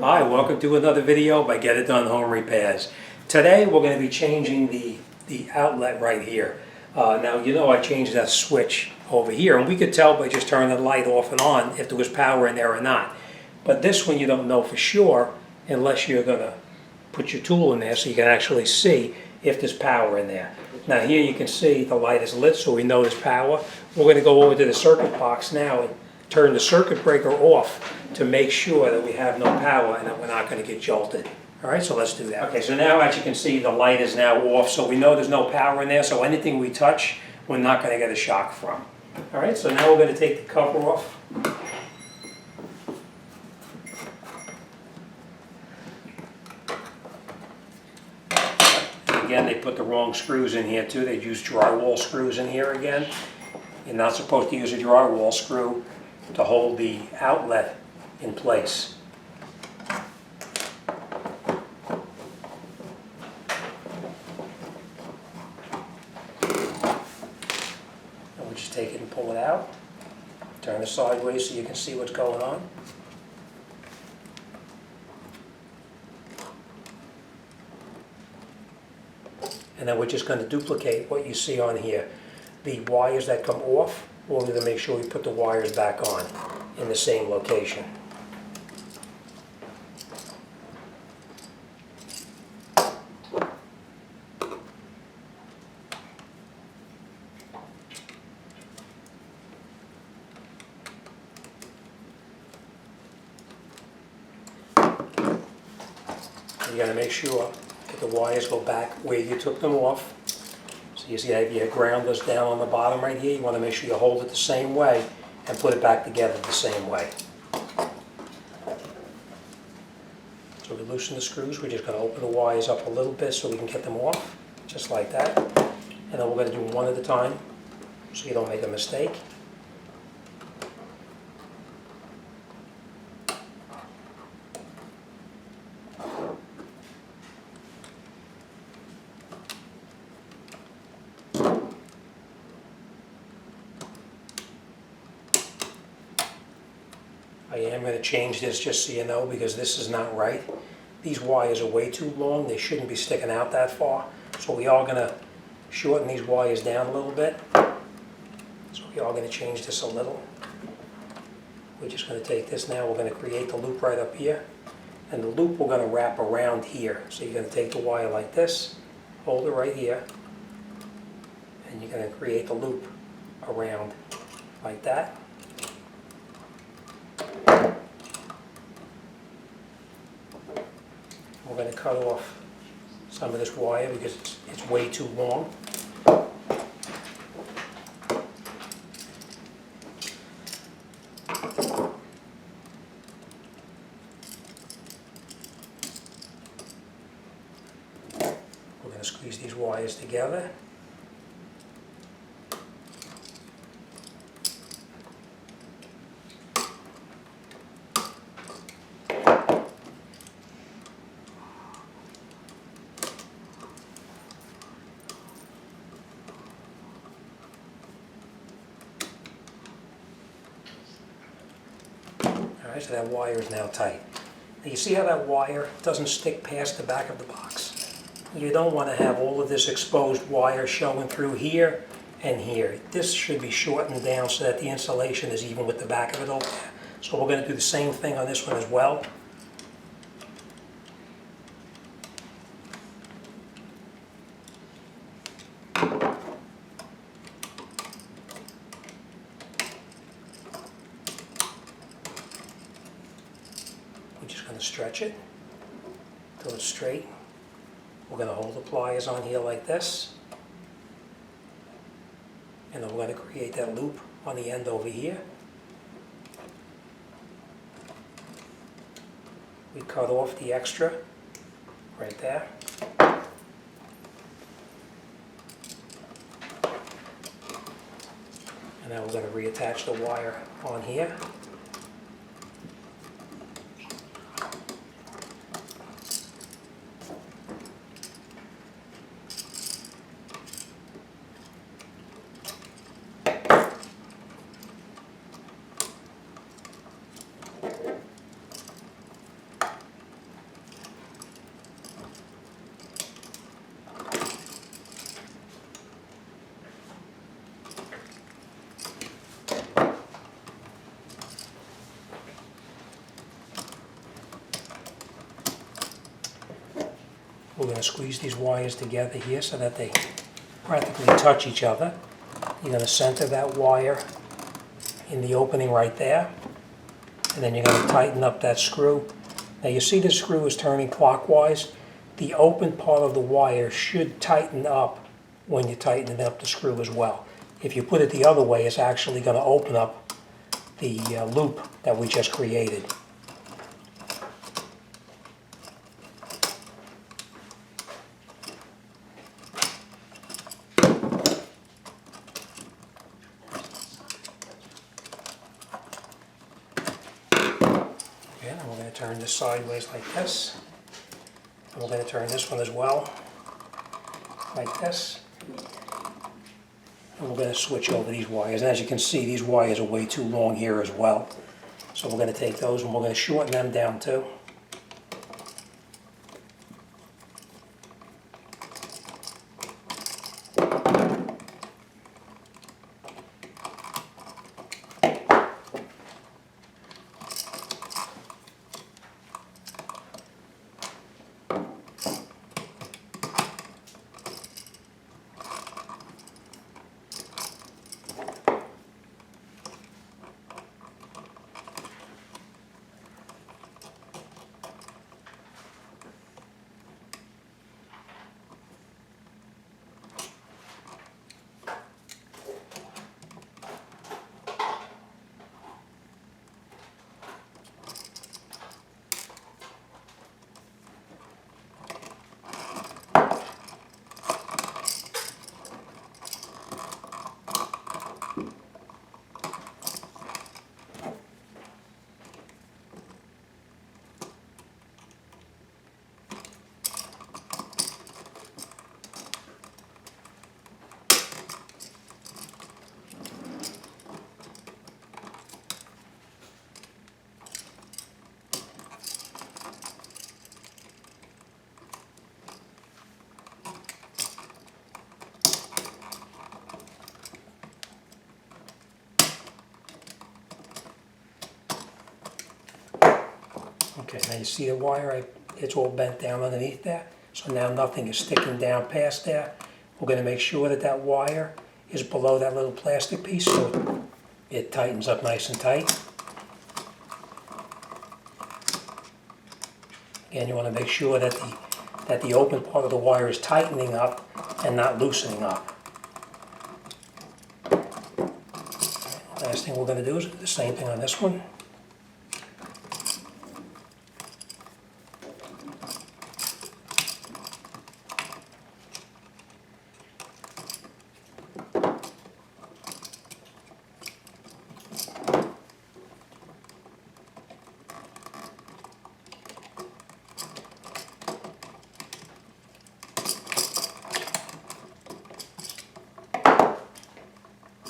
Hi, welcome to another video by Get It Done Home Repairs. Today we're going to be changing the outlet right here. Now you know I changed that switch over here, and we could tell by just turning the light off and on if there was power in there or not. But this one you don't know for sure unless you're going to put your tool in there so you can actually see if there's power in there. Now here you can see the light is lit, so we know there's power. We're going to go over to the circuit box now and turn the circuit breaker off to make sure that we have no power and that we're not going to get jolted. All right, so let's do that. Okay, so now as you can see, the light is now off, so we know there's no power in there, so anything we touch, we're not going to get a shock from. All right, so now we're going to take the cover off. And again, they put the wrong screws in here too. They used drywall screws in here again. You're not supposed to use a drywall screw to hold the outlet in place. And we just take it and pull it out. Turn it sideways so you can see what's going on. And then we're just going to duplicate what you see on here. The wires that come off, we're going to make sure we put the wires back on in the same location. You got to make sure that the wires go back where you took them off. So you see how your ground goes down on the bottom right here. You want to make sure you hold it the same way and put it back together the same way. So we loosen the screws. We're just going to open the wires up a little bit so we can get them off, just like that. And then we're going to do one at a time so you don't make a mistake. I am going to change this just so you know because this is not right. These wires are way too long. They shouldn't be sticking out that far. So we are going to shorten these wires down a little bit. So we are going to change this a little. We're just going to take this now. We're going to create the loop right up here. And the loop we're going to wrap around here. So you're going to take the wire like this, hold it right here, and you're going to create the loop around like that. We're going to cut off some of this wire because it's way too long. We're going to squeeze these wires together. Alright, so that wire is now tight. Now you see how that wire doesn't stick past the back of the box? You don't want to have all of this exposed wire showing through here and here. This should be shortened down so that the insulation is even with the back of it over there. So we're going to do the same thing on this one as well. We're just going to stretch it till it's straight. We're going to hold the pliers on here like this. And then we're going to create that loop on the end over here. We cut off the extra right there. And now we're going to reattach the wire on here. We're going to squeeze these wires together here so that they practically touch each other. You're going to center that wire in the opening right there, and then you're going to tighten up that screw. Now you see the screw is turning clockwise. The open part of the wire should tighten up when you tighten up the screw as well. If you put it the other way, it's actually going to open up the loop that we just created. Okay, and we're going to turn this sideways like this. And we're going to turn this one as well, like this. And we're going to switch over these wires. And as you can see, these wires are way too long here as well. So we're going to take those and we're going to shorten them down too. Okay, now you see the wire, it's all bent down underneath there. So now nothing is sticking down past there. We're going to make sure that that wire is below that little plastic piece so it tightens up nice and tight. Again, you want to make sure that the open part of the wire is tightening up and not loosening up. Last thing we're going to do is the same thing on this one.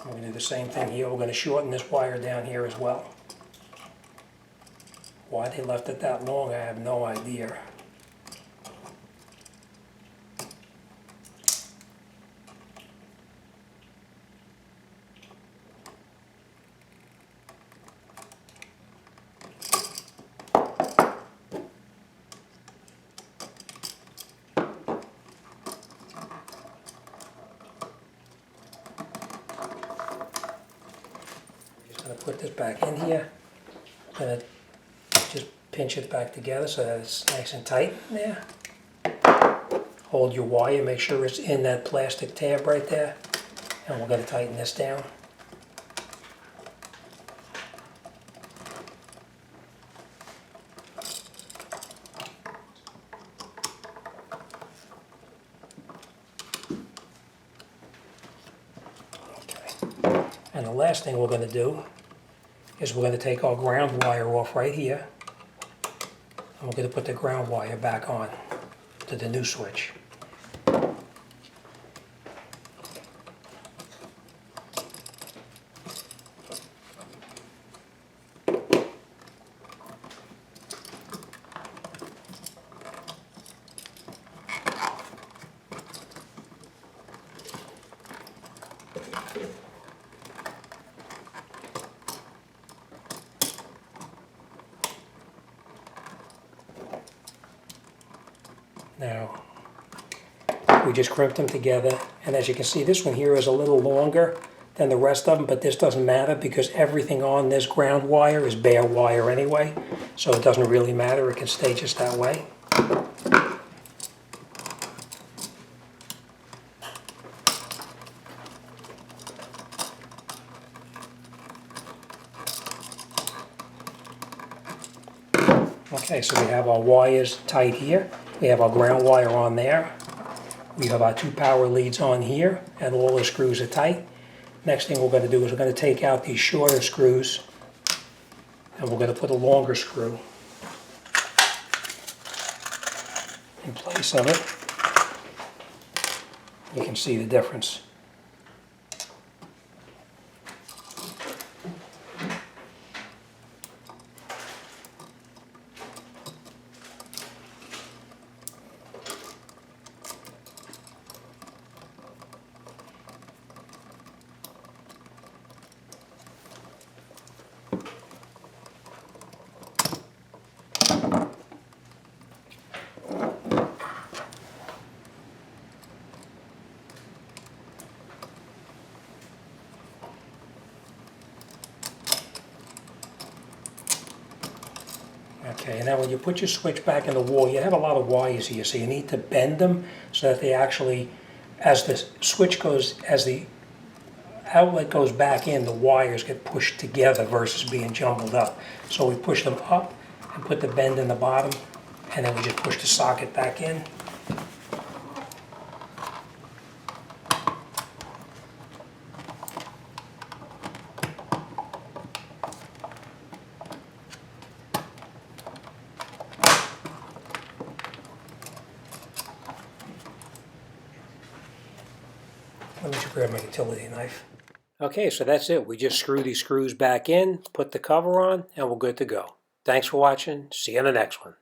We're going to do the same thing here. We're going to shorten this wire down here as well. Why they left it that long, I have no idea. I'm going to put this back in here. I'm going to just pinch it back together so that it's nice and tight in there. Hold your wire, make sure it's in that plastic tab right there. And we're going to tighten this down. Okay. And the last thing we're going to do is we're going to take our ground wire off right here. And we're going to put the ground wire back on to the new switch. Now, We just crimped them together, and as you can see, this one here is a little longer than the rest of them, but this doesn't matter because everything on this ground wire is bare wire anyway, so it doesn't really matter. It can stay just that way. Okay, so we have our wires tight here. We have our ground wire on there. We have our 2 power leads on here, and all the screws are tight. Next thing we're going to do is we're going to take out these shorter screws, and we're going to put a longer screw in place of it. You can see the difference. Okay, and now when you put your switch back in the wall, you have a lot of wires here, so you need to bend them so that they actually, as the switch goes, as the outlet goes back in, the wires get pushed together versus being jumbled up. So we push them up and put the bend in the bottom, and then we just push the socket back in. Let me just grab my utility knife. Okay, so that's it. We just screw these screws back in, put the cover on, and we're good to go. Thanks for watching. See you in the next one.